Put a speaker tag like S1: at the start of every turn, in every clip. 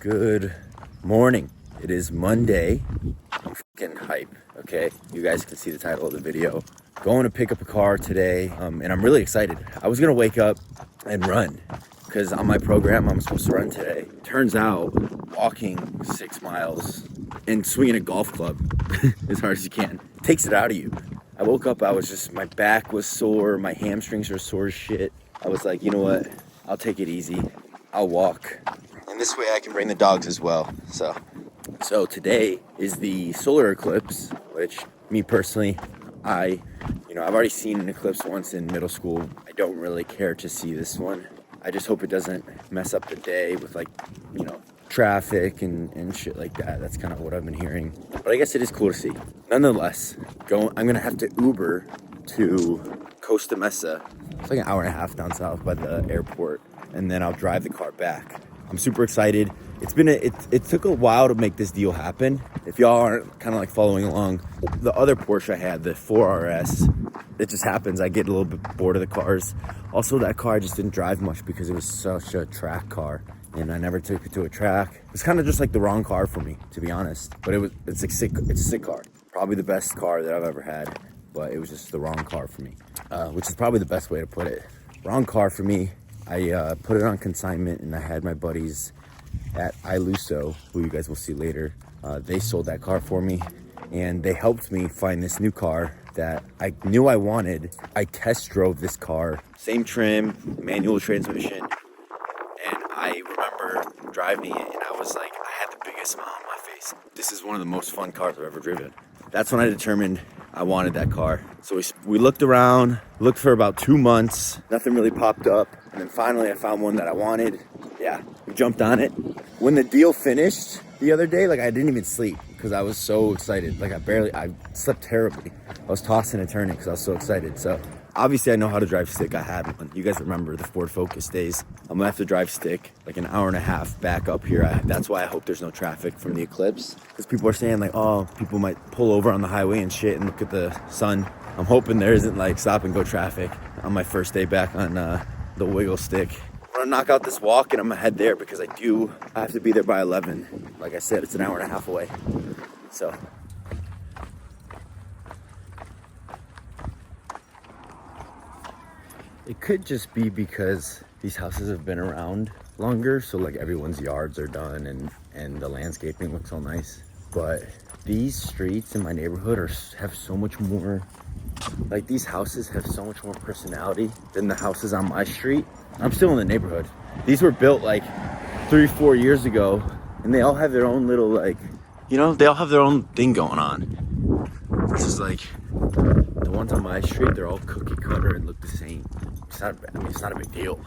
S1: Good morning. It is Monday. I'm fucking hype, okay? You guys can see the title of the video. Going to pick up a car today, and I'm really excited. I was gonna wake up and run, because on my program, I'm supposed to run today. Turns out, walking 6 miles and swinging a golf club as hard as you can takes it out of you. I woke up, my back was sore, my hamstrings are sore as shit. I was like, you know what? I'll take it easy. I'll walk. And this way I can bring the dogs as well. So today is the solar eclipse, which me personally, I've already seen an eclipse once in middle school. I don't really care to see this one. I just hope it doesn't mess up the day with traffic and shit like that. That's kind of what I've been hearing. But I guess it is cool to see. Nonetheless, I'm gonna have to Uber to Costa Mesa. It's like an hour and a half down south by the airport, and then I'll drive the car back. I'm super excited. It took a while to make this deal happen. If y'all aren't kind of like following along, the other Porsche I had, the 4RS, it just happens. I get a little bit bored of the cars. Also, that car I just didn't drive much because it was such a track car, and I never took it to a track. It's kind of just like the wrong car for me, to be honest. But it's a sick car. Probably the best car that I've ever had, but it was just the wrong car for me, which is probably the best way to put it. Wrong car for me. I put it on consignment, and I had my buddies at Iluso, who you guys will see later. They sold that car for me, and they helped me find this new car that I knew I wanted. I test drove this car, same trim, manual transmission, and I remember driving it, and I was like, I had the biggest smile on my face. This is one of the most fun cars I've ever driven. That's when I determined I wanted that car. So we looked around, looked for about 2 months, nothing really popped up, and then finally I found one that I wanted. Yeah, we jumped on it. When the deal finished the other day, I didn't even sleep because I was so excited. I slept terribly. I was tossing and turning because I was so excited. So obviously I know how to drive stick. I had one. You guys remember the Ford Focus days. I'm gonna have to drive stick like an hour and a half back up here. That's why I hope there's no traffic from the eclipse, because people are saying people might pull over on the highway and shit and look at the sun. I'm hoping there isn't stop and go traffic on my first day back on the wiggle stick. I'm gonna knock out this walk and I'm gonna head there because I have to be there by 11. Like I said, it's an hour and a half away. So it could just be because these houses have been around longer, so everyone's yards are done and the landscaping looks all nice. But these streets in my neighborhood have so much more, these houses have so much more personality than the houses on my street. I'm still in the neighborhood. These were built 3-4 years ago, and they all have their own little they all have their own thing going on. This is the ones on my street, they're all cookie cutter and look the same. It's not a big deal.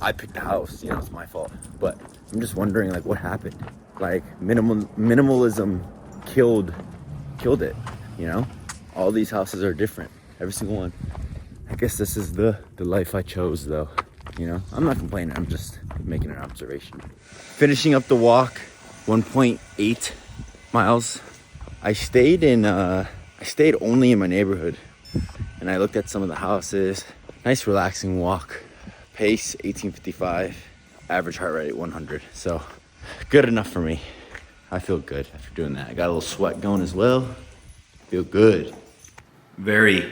S1: I picked the house, it's my fault. But I'm just wondering what happened. Minimalism killed it, All these houses are different, every single one. I guess this is the life I chose, though. I'm not complaining. I'm just making an observation. Finishing up the walk, 1.8 miles. I stayed only in my neighborhood, and I looked at some of the houses. Nice, relaxing walk. Pace 1855. Average heart rate 100. So good enough for me. I feel good after doing that. I got a little sweat going as well. Feel good. Very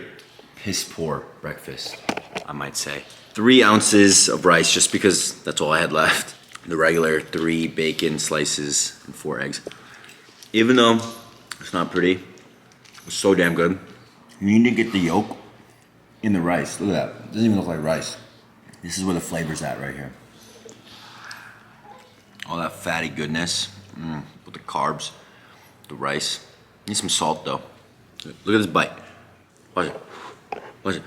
S1: piss poor breakfast, I might say. 3 ounces of rice, just because that's all I had left. The regular 3 bacon slices and 4 eggs. Even though it's not pretty, it's so damn good. You need to get the yolk in the rice. Look at that. It doesn't even look like rice. This is where the flavor's at right here. All that fatty goodness with the carbs, the rice. Need some salt though. Look at this bite. Watch it. Watch it.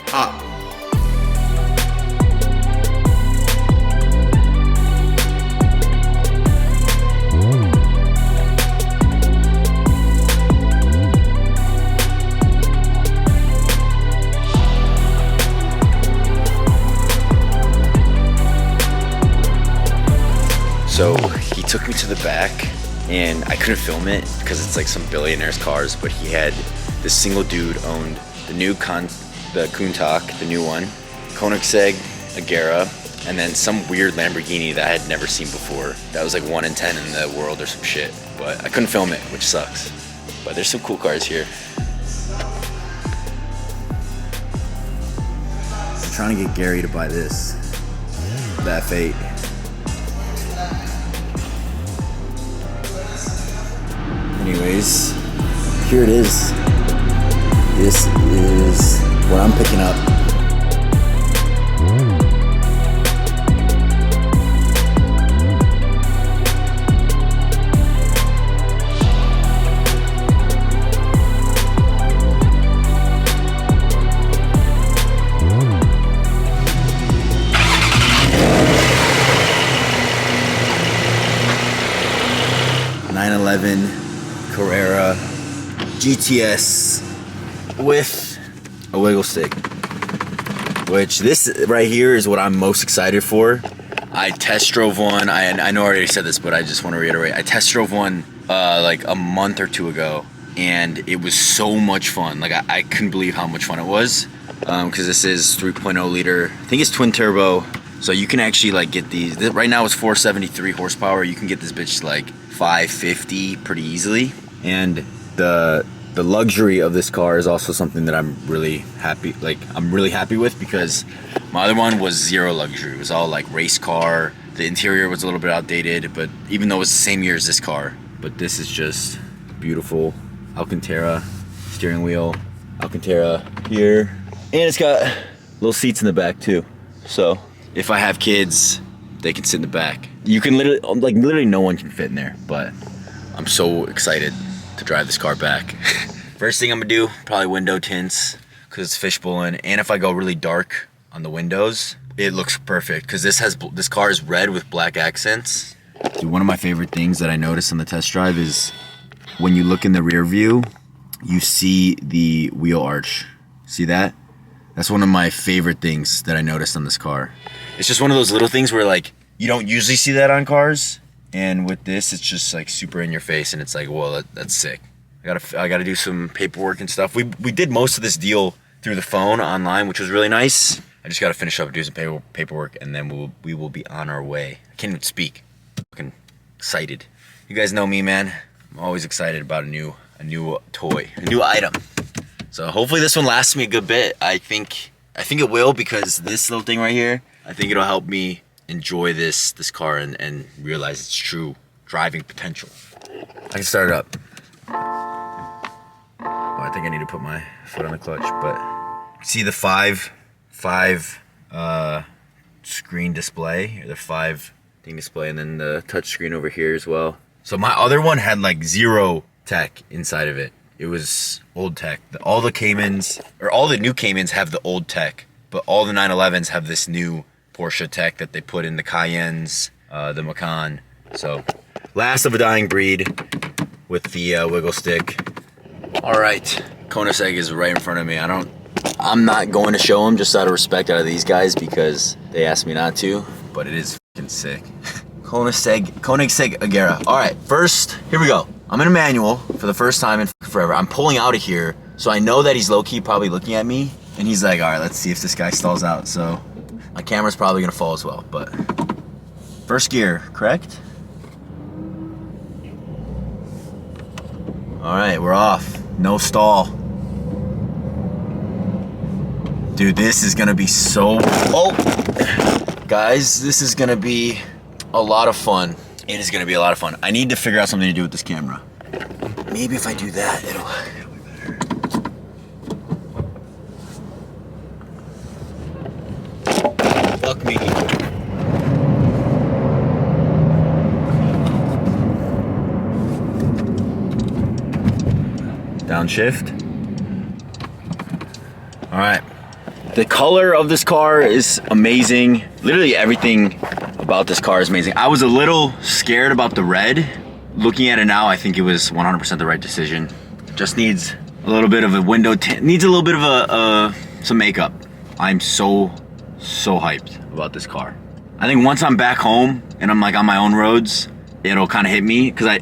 S1: Hot. So he took me to the back, and I couldn't film it because it's some billionaire's cars, but he had this single dude owned the new the Countach, the new one, Koenigsegg Agera, and then some weird Lamborghini that I had never seen before. That was like 1 in 10 in the world or some shit. But I couldn't film it, which sucks. But there's some cool cars here. I'm trying to get Gary to buy this. The F8. Anyways, here it is. This is what I'm picking up. Carrera GTS with a wiggle stick, which this right here is what I'm most excited for. I test drove one. I know I already said this, but I just want to reiterate. I test drove one like a month or two ago, and it was so much fun. Like I couldn't believe how much fun it was, because this is 3.0 liter. I think it's twin turbo, so you can actually like get these. Right now it's 473 horsepower. You can get this bitch like 550 pretty easily. And the luxury of this car is also something that I'm really happy with, because my other one was zero luxury. It was all like race car. The interior was a little bit outdated, but even though it was the same year as this car, but this is just beautiful. Alcantara steering wheel, Alcantara here, and it's got little seats in the back too. So if I have kids, they can sit in the back. You can literally no one can fit in there, but I'm so excited to drive this car back. First thing I'm gonna do, probably window tints, because it's fishbowling, and if I go really dark on the windows, it looks perfect, because this car is red with black accents. Dude, one of my favorite things that I noticed on the test drive is when you look in the rear view, you see the wheel arch. See that? That's one of my favorite things that I noticed on this car. It's just one of those little things where like you don't usually see that on cars, and with this it's just like super in your face, and it's like, whoa, that's sick. I gotta do some paperwork and stuff. We did most of this deal through the phone online, which was really nice. I just gotta finish up and do some paperwork, and then we will be on our way. I can't even speak. I'm fucking excited. You guys know me, man. I'm always excited about a new toy, a new item. So hopefully this one lasts me a good bit. I think it will, because this little thing right here, I think it'll help me enjoy this car and realize its true driving potential. I can start it up. Oh, I think I need to put my foot on the clutch, but see the five screen display, or the 5 thing display, and then the touch screen over here as well. So my other one had like 0 tech inside of it. It was old tech. All the Caymans, or all the new Caymans, have the old tech, but all the 911s have this new Porsche tech that they put in the Cayennes, the Macan. So last of a dying breed with the wiggle stick. All right, Koenigsegg is right in front of me. I'm not going to show him, just out of respect out of these guys, because they asked me not to, but it is fucking sick. Koenigsegg Agera. All right, first, here we go. I'm in a manual for the first time in forever. I'm pulling out of here, so I know that he's low-key probably looking at me, and he's like, all right, let's see if this guy stalls out. So my camera's probably gonna fall as well, but first gear, correct? All right, we're off. No stall. Dude, this is gonna be so... Oh! Guys, this is gonna be a lot of fun. It is gonna be a lot of fun. I need to figure out something to do with this camera. Maybe if I do that, it'll be better. Fuck me. Downshift. All right. The color of this car is amazing. Literally everything about this car is amazing. I was a little scared about the red. Looking at it now, I think it was 100% the right decision. Just needs a little bit of a window tint. Needs a little bit of some makeup. I'm so hyped about this car. I think once I'm back home and I'm like on my own roads, it'll kind of hit me, because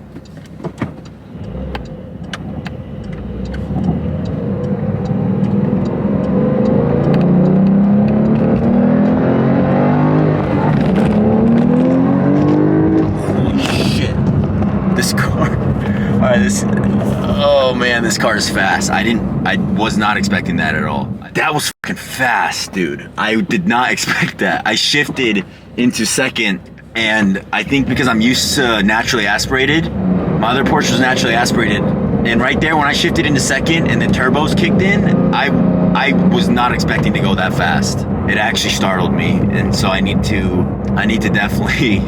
S1: Oh man, this car is fast. I was not expecting that at all. That was fucking fast, dude. I did not expect that. I shifted into second, and I think because I'm used to naturally aspirated, my other Porsche was naturally aspirated. And right there, when I shifted into second and the turbos kicked in, I was not expecting to go that fast. It actually startled me, and so I need to definitely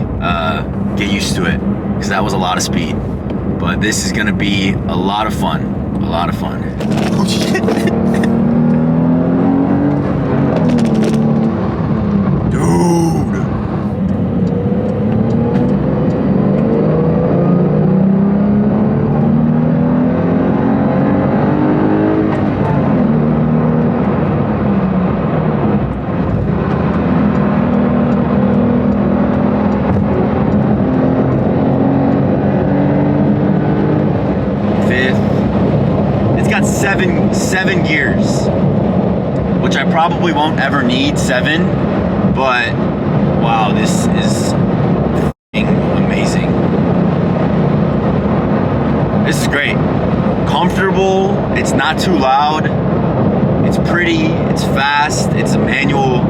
S1: get used to it, because that was a lot of speed. But this is gonna be a lot of fun. A lot of fun. Oh shit. Dude. Seven gears, which I probably won't ever need 7, but wow, this is amazing. This is great. Comfortable, it's not too loud, it's pretty, it's fast, it's a manual.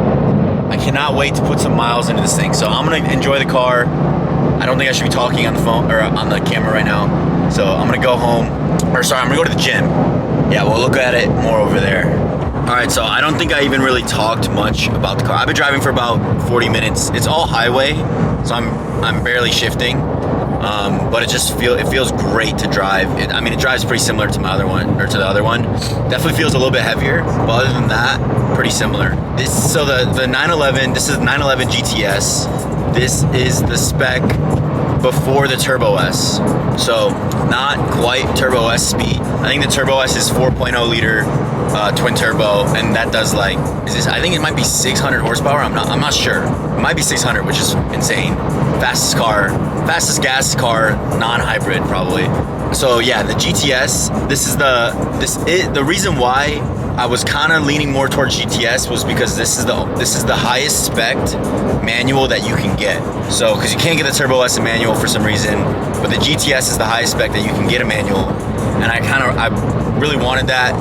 S1: I cannot wait to put some miles into this thing. So I'm gonna enjoy the car. I don't think I should be talking on the phone or on the camera right now. So I'm gonna go home, or sorry, I'm gonna go to the gym. Yeah, we'll look at it more over there. All right, so I don't think I even really talked much about the car. I've been driving for about 40 minutes. It's all highway, so I'm barely shifting. But it feels great to drive. It drives pretty similar to my other one, or to the other one. Definitely feels a little bit heavier, but other than that, pretty similar. The 911, this is 911 GTS. This is the spec before the Turbo S. So not quite Turbo S speed. I think the Turbo S is 4.0 liter twin turbo, and that does I think it might be 600 horsepower. I'm not sure. It might be 600, which is insane. Fastest gas car, non-hybrid probably. So yeah, the GTS, the reason why I was kind of leaning more towards GTS was because this is the highest spec manual that you can get. So, because you can't get the Turbo S in manual for some reason, but the GTS is the highest spec that you can get a manual. And I really wanted that,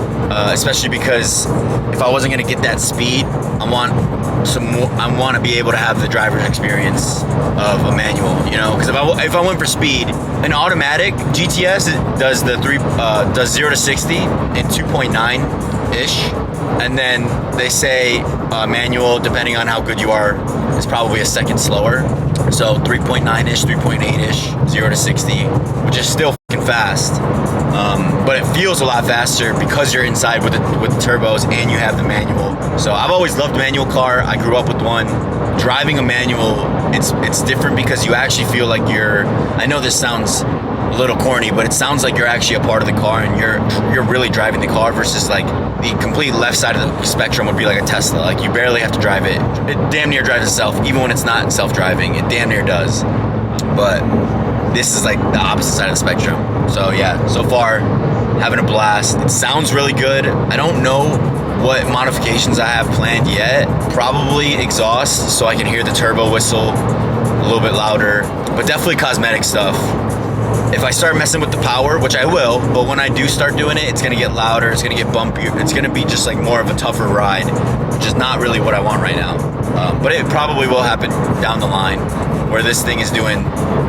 S1: especially because if I wasn't gonna get that speed, I want to be able to have the driver's experience of a manual, because if I went for speed, an automatic GTS does does 0 to 60 in 2.9 ish, and then they say manual, depending on how good you are, is probably a second slower. So 3.9 ish, 3.8 ish, 0 to 60, which is still fucking fast. But it feels a lot faster because you're inside with the turbos and you have the manual. So I've always loved manual car. I grew up with one. Driving a manual, it's different because you actually feel like I know this sounds a little corny, but it sounds like you're actually a part of the car and you're really driving the car, versus like the complete left side of the spectrum would be like a Tesla. Like you barely have to drive it. It damn near drives itself, even when it's not self-driving. It damn near does. But this is like the opposite side of the spectrum. So yeah, so far having a blast. It sounds really good. I don't know what modifications I have planned yet. Probably exhaust, so I can hear the turbo whistle a little bit louder, but definitely cosmetic stuff. If I start messing with the power, which I will, but when I do start doing it, it's gonna get louder, it's gonna get bumpier, it's gonna be just like more of a tougher ride, which is not really what I want right now. But it probably will happen down the line, where this thing is doing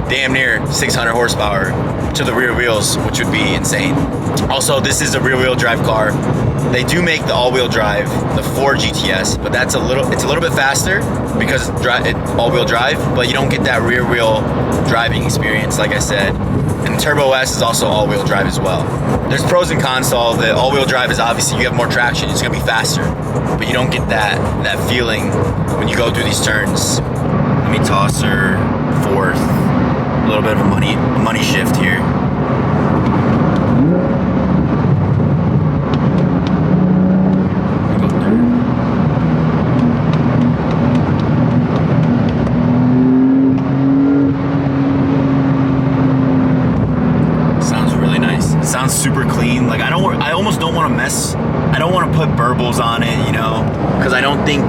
S1: damn near 600 horsepower to the rear wheels, which would be insane. Also, this is a rear wheel drive car. They do make the all-wheel drive, the 4 GTS, but it's a little bit faster because it's all-wheel drive, but you don't get that rear wheel driving experience, like I said. And the Turbo S is also all-wheel drive as well. There's pros and cons to all of it. All-wheel drive is obviously you have more traction, it's gonna be faster, but you don't get that feeling when you go through these turns. Let me toss her fourth. A little bit of a money shift here. Sounds super clean. Like I almost don't want to mess. I don't want to put burbles on it, because I don't think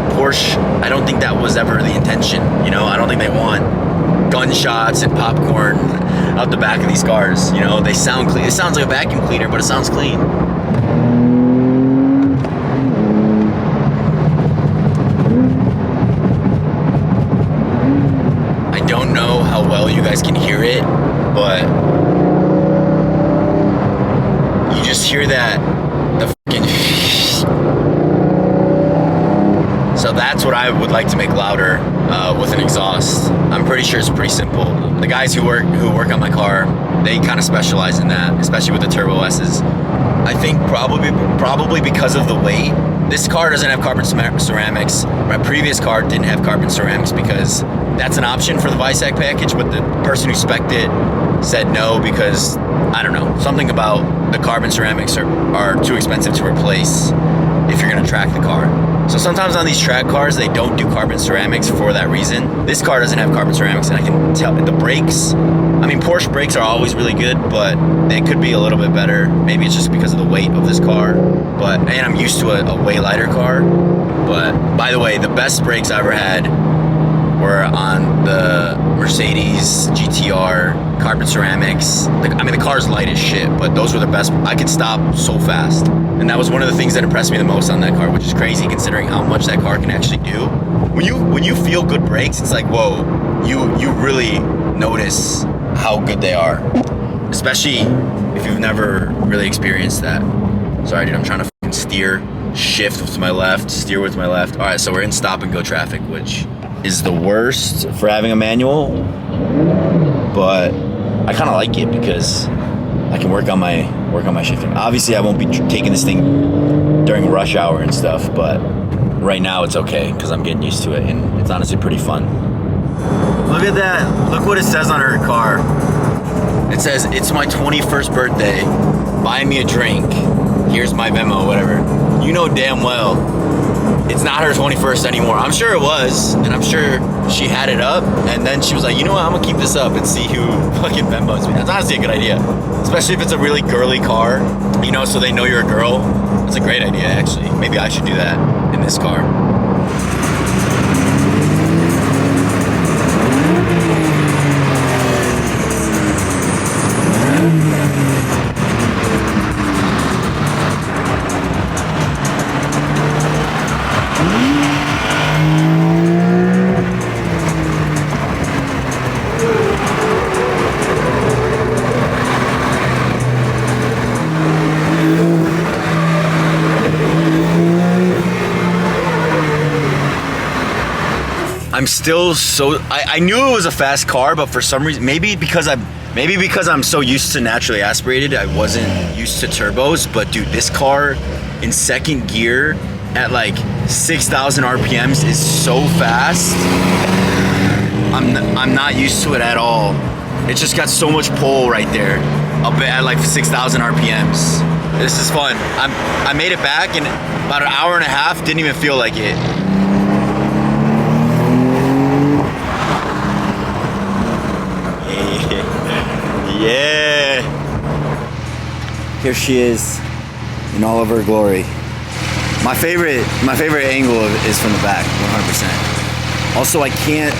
S1: that was ever the intention. I don't think they want gunshots and popcorn out the back of these cars. You know, they sound clean. It sounds like a vacuum cleaner, but it sounds clean. I don't know how well you guys can hear it, but you just hear that, the fucking. So that's what I would like to make louder with an exhaust. I'm pretty sure it's pretty simple. The guys who work on my car, they kind of specialize in that, especially with the Turbo S's. I think probably because of the weight. This car doesn't have carbon ceramics. My previous car didn't have carbon ceramics because that's an option for the VISAC package, but the person who spec'd it said no because, I don't know, something about the carbon ceramics are too expensive to replace if you're gonna track the car. So sometimes on these track cars, they don't do carbon ceramics for that reason. This car doesn't have carbon ceramics, and I can tell the brakes. I mean, Porsche brakes are always really good, but they could be a little bit better. Maybe it's just because of the weight of this car. And I'm used to a way lighter car. But by the way, the best brakes I ever had were on the Mercedes GTR carbon ceramics. I mean, the car's light as shit, but those were the best. I could stop so fast. And that was one of the things that impressed me the most on that car, which is crazy considering how much that car can actually do. When you feel good brakes, it's like, whoa, you really notice how good they are. Especially if you've never really experienced that. Sorry, dude, I'm trying to fucking shift with my left, steer with my left. All right, so we're in stop and go traffic, which is the worst for having a manual, but I kind of like it because I can work on my shifting. Obviously, I won't be taking this thing during rush hour and stuff, but right now it's okay because I'm getting used to it, and it's honestly pretty fun. Look at that. Look what it says on her car. It says, "It's my 21st birthday. Buy me a drink. Here's my Venmo," whatever. You know damn well it's not her 21st anymore. I'm sure it was, and I'm sure she had it up, and then she was like, you know what, I'm gonna keep this up and see who fucking Venmos me. That's honestly a good idea, especially if it's a really girly car, you know, so they know you're a girl. That's a great idea, actually. Maybe I should do that in this car. I'm still so, I knew it was a fast car, but for some reason, maybe because I'm so used to naturally aspirated, I wasn't used to turbos. But dude, this car in second gear at like 6,000 RPMs is so fast. I'm not used to it at all. It just got so much pull right there, up at like 6,000 RPMs. This is fun. I made it back in about an hour and a half. Didn't even feel like it. Yeah. Here she is in all of her glory. My favorite angle is from the back, 100%. Also, I can't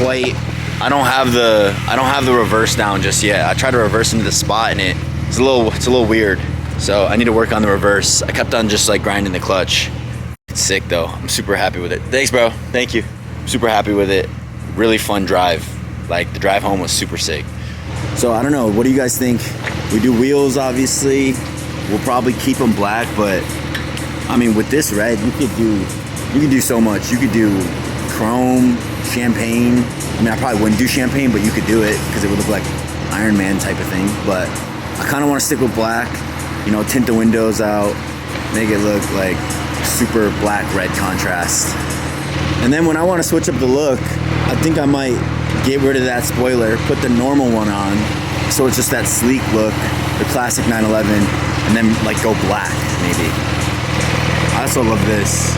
S1: quite. I don't have the reverse down just yet. I tried to reverse into the spot and it's a little weird. So I need to work on the reverse. I kept on just like grinding the clutch. It's sick though. I'm super happy with it. Thanks, bro. Thank you. Super happy with it. Really fun drive. Like the drive home was super sick. So I don't know, what do you guys think? We do wheels, obviously. We'll probably keep them black, but I mean, with this red, you could do so much. You could do chrome, champagne. I mean, I probably wouldn't do champagne, but you could do it because it would look like Iron Man type of thing. But I kind of want to stick with black, you know, tint the windows out, make it look like super black red contrast. And then when I want to switch up the look, I think I might get rid of that spoiler, put the normal one on, so it's just that sleek look, the classic 911, and then like go black maybe. I also love this.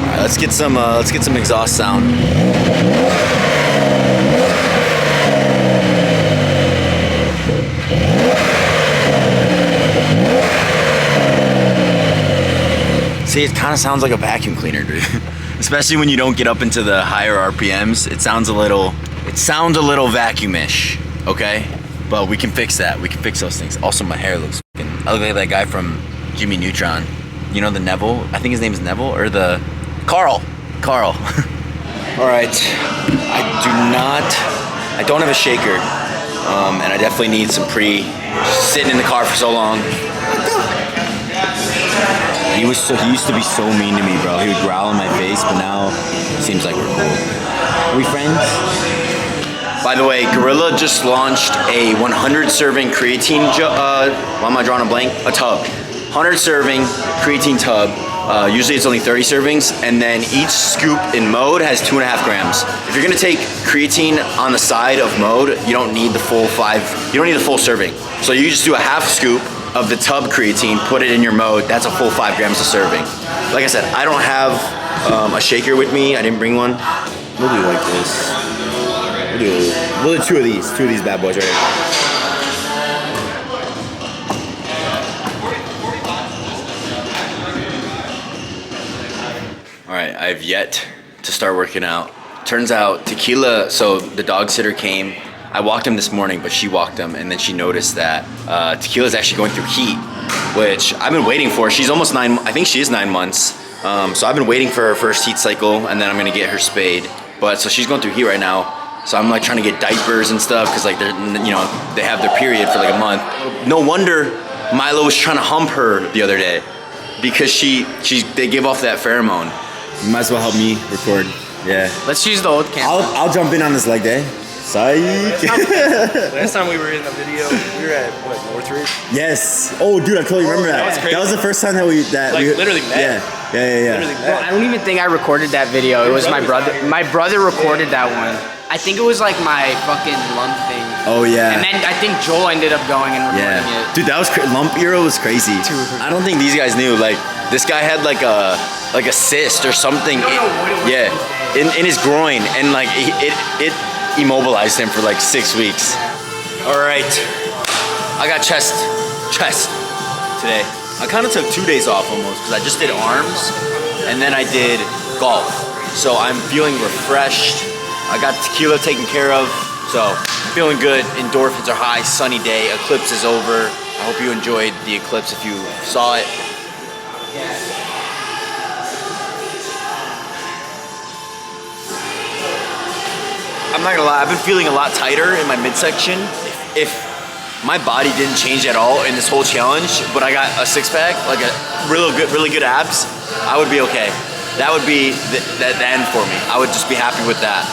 S1: All right, let's get some exhaust sound. See, it kind of sounds like a vacuum cleaner, dude. Especially when you don't get up into the higher RPMs, it sounds a little vacuumish, okay? But we can fix that. We can fix those things. Also, my hair looks fucking, I look like that guy from Jimmy Neutron. You know the Neville? I think his name is Neville, or the Carl. All right, I don't have a shaker, and I definitely need some sitting in the car for so long. He used to be so mean to me, bro. He would growl in my face, but now it seems like we're cool. Are we friends? By the way, Gorilla just launched a 100 serving creatine why am I drawing a blank? A tub. 100 serving creatine tub. Usually it's only 30 servings, and then each scoop in mode has 2.5 grams. If you're gonna take creatine on the side of mode, you don't need the full serving. So you just do a half scoop of the tub creatine, put it in your mode, that's a full 5 grams of serving. Like I said, I don't have a shaker with me, I didn't bring one. We'll do like this. We'll do two of these bad boys right here. All right, I've yet to start working out. Turns out Tequila, so the dog sitter came. I walked him this morning, but she walked him, and then she noticed that Tequila's actually going through heat, which I've been waiting for. She's almost 9, I think she is 9 months. So I've been waiting for her first heat cycle, and then I'm gonna get her spayed. But so she's going through heat right now. So I'm like trying to get diapers and stuff, cause like they have their period for like a month. No wonder Milo was trying to hump her the other day, because they give off that pheromone. You might as well help me record. Yeah.
S2: Let's use the old camera.
S1: I'll jump in on this leg day. Psych.
S2: Last time we were in the video, we were at what, Northridge?
S1: Yes. Oh, dude, I totally remember that. That was the first time that we
S2: literally met.
S1: Yeah.
S2: Bro, I don't even think I recorded that video. It was my brother. My brother recorded that one. I think it was like my fucking lump thing.
S1: Oh yeah.
S2: And then I think Joel ended up going and recording it.
S1: Dude, that was lump era was crazy. I don't think these guys knew. Like this guy had like a cyst or something. In his groin, and like it immobilized him for like 6 weeks. All right, I got chest today. I kind of took 2 days off almost, because I just did arms and then I did golf. So I'm feeling refreshed. I got Tequila taken care of, so feeling good. Endorphins are high, sunny day, eclipse is over. I hope you enjoyed the eclipse if you saw it. I'm not gonna lie, I've been feeling a lot tighter in my midsection. If my body didn't change at all in this whole challenge, but I got a six-pack, like a really good abs, I would be okay. That would be the end for me. I would just be happy with that.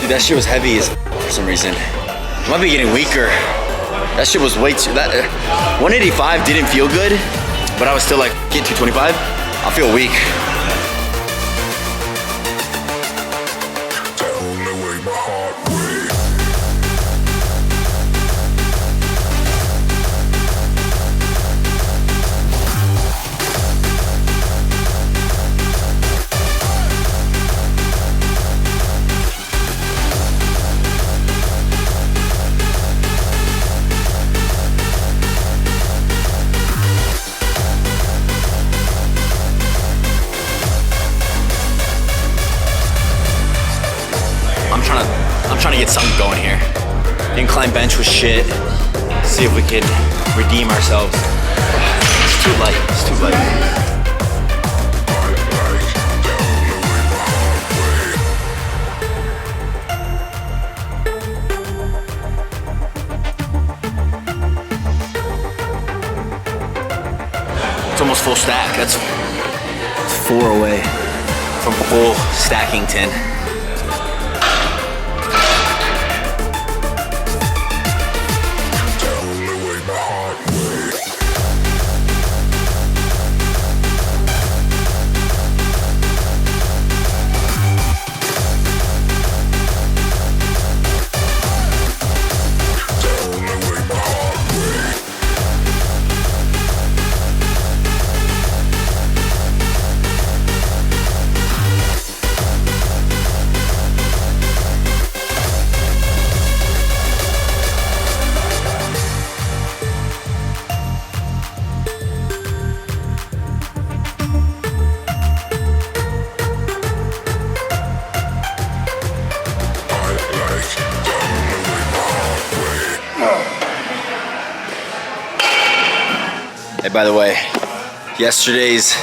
S1: Dude, that shit was heavy as for some reason. I might be getting weaker. That shit was way too, 185 didn't feel good, but I was still like, get 225, I feel weak. I'm trying to get something going here. Incline bench was shit. See if we can redeem ourselves. It's too light. It's too light. It's almost full stack. That's 4 away from full stacking tin. by the way, yesterday's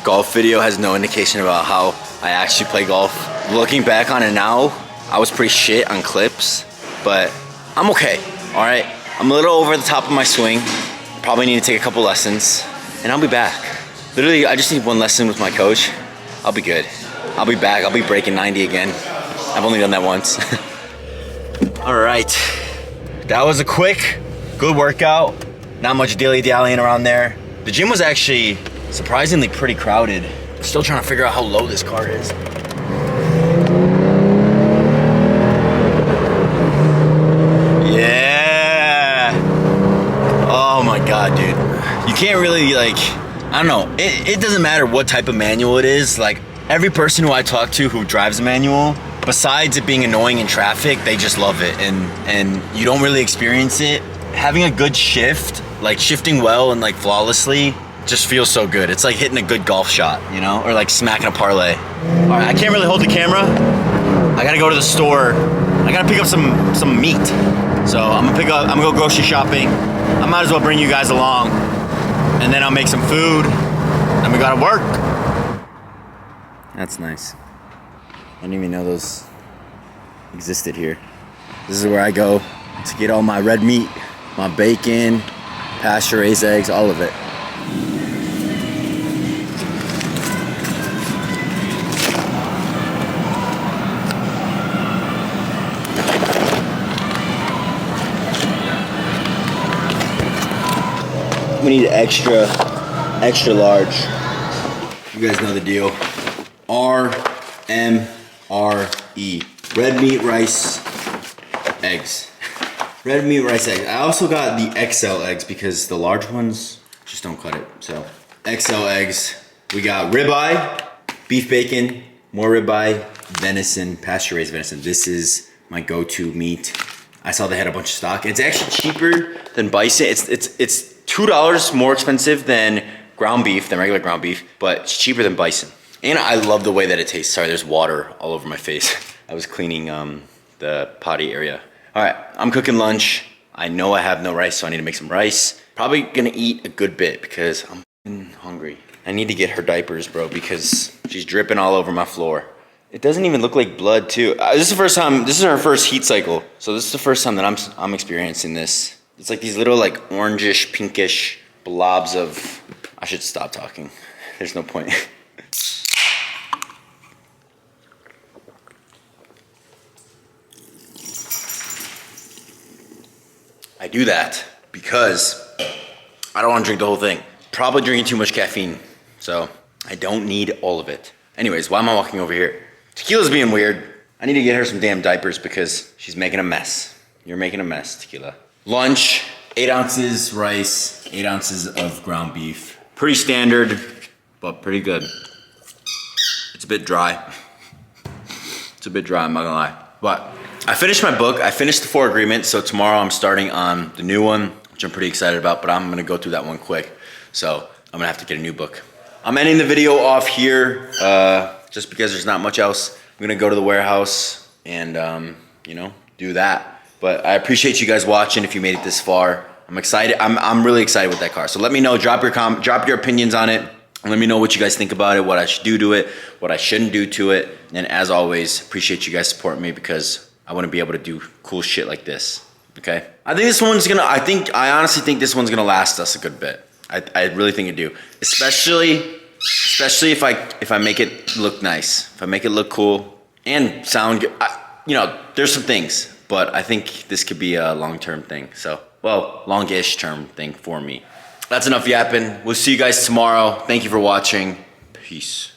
S1: golf video has no indication about how I actually play golf. Looking back on it now, I was pretty shit on clips, but I'm okay, all right? I'm a little over the top of my swing. Probably need to take a couple lessons, and I'll be back. Literally, I just need one lesson with my coach. I'll be good. I'll be back. I'll be breaking 90 again. I've only done that once. All right, that was a quick, good workout. Not much dilly-dallying around there. The gym was actually surprisingly pretty crowded. Still trying to figure out how low this car is. Yeah. Oh my God, dude. You can't really like, I don't know. It doesn't matter what type of manual it is. Like every person who I talk to who drives a manual, besides it being annoying in traffic, they just love it. And you don't really experience it. Having a good shift, like shifting well and like flawlessly, just feels so good. It's like hitting a good golf shot, you know, or like smacking a parlay. All right, I can't really hold the camera. I gotta go to the store. I gotta pick up some meat. So I'm gonna go grocery shopping. I might as well bring you guys along, and then I'll make some food, and we gotta work. That's nice. I didn't even know those existed here. This is where I go to get all my red meat, my bacon, pasture-raised eggs, all of it. We need extra large. You guys know the deal. RMRE. Red meat, rice, eggs. Red meat, rice, eggs. I also got the XL eggs because the large ones just don't cut it. So XL eggs. We got ribeye, beef bacon, more ribeye, venison, pasture-raised venison. This is my go-to meat. I saw they had a bunch of stock. It's actually cheaper than bison. It's $2 more expensive than ground beef, than regular ground beef, but it's cheaper than bison. And I love the way that it tastes. Sorry, there's water all over my face. I was cleaning the potty area. All right, I'm cooking lunch. I know I have no rice, so I need to make some rice. Probably gonna eat a good bit because I'm f***ing hungry. I need to get her diapers, bro, because she's dripping all over my floor. It doesn't even look like blood, too. This is the first time, this is her first heat cycle. So this is the first time that I'm experiencing this. It's like these little like orangish, pinkish blobs of, I should stop talking. There's no point. I do that because I don't want to drink the whole thing. Probably drinking too much caffeine, so I don't need all of it. Anyways, why am I walking over here? Tequila's being weird. I need to get her some damn diapers because she's making a mess. You're making a mess, Tequila. Lunch, 8 ounces rice, 8 ounces of ground beef. Pretty standard, but pretty good. It's a bit dry. It's a bit dry, I'm not gonna lie. But I finished my book. I finished the 4 agreements, so tomorrow I'm starting on the new one, which I'm pretty excited about, but I'm gonna go through that one quick. So I'm gonna have to get a new book. I'm ending the video off here, just because there's not much else. I'm gonna go to the warehouse and, you know, do that. But I appreciate you guys watching if you made it this far. I'm excited. I'm really excited with that car. So let me know, drop your opinions on it. And let me know what you guys think about it, what I should do to it, what I shouldn't do to it. And as always, appreciate you guys supporting me because I want to be able to do cool shit like this. Okay? I honestly think this one's gonna last us a good bit. I really think it do. Especially if I make it look nice. If I make it look cool and sound good. You know, there's some things. But I think this could be a long-term thing. So, well, longish term thing for me. That's enough yapping. We'll see you guys tomorrow. Thank you for watching. Peace.